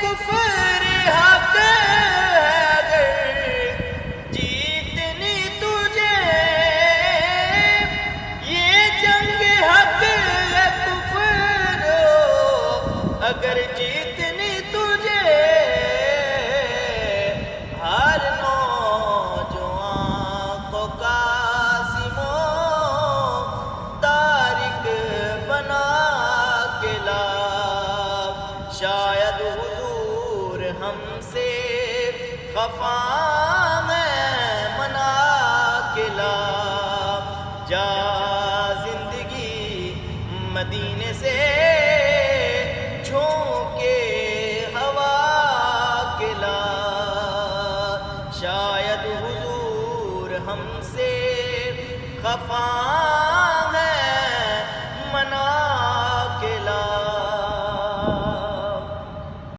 کفر حق ہے، جیتنی تجھے یہ جنگ حق ہے کفر، اگر جیتنی تجھے ہر نوجوان کو قاسم و طارق بنا کے لا، شاید حضور ہم سے خفا میں منا کے لا، جا زندگی مدینے سے جھونکے ہوا کے لا، شاید حضور ہم سے خفا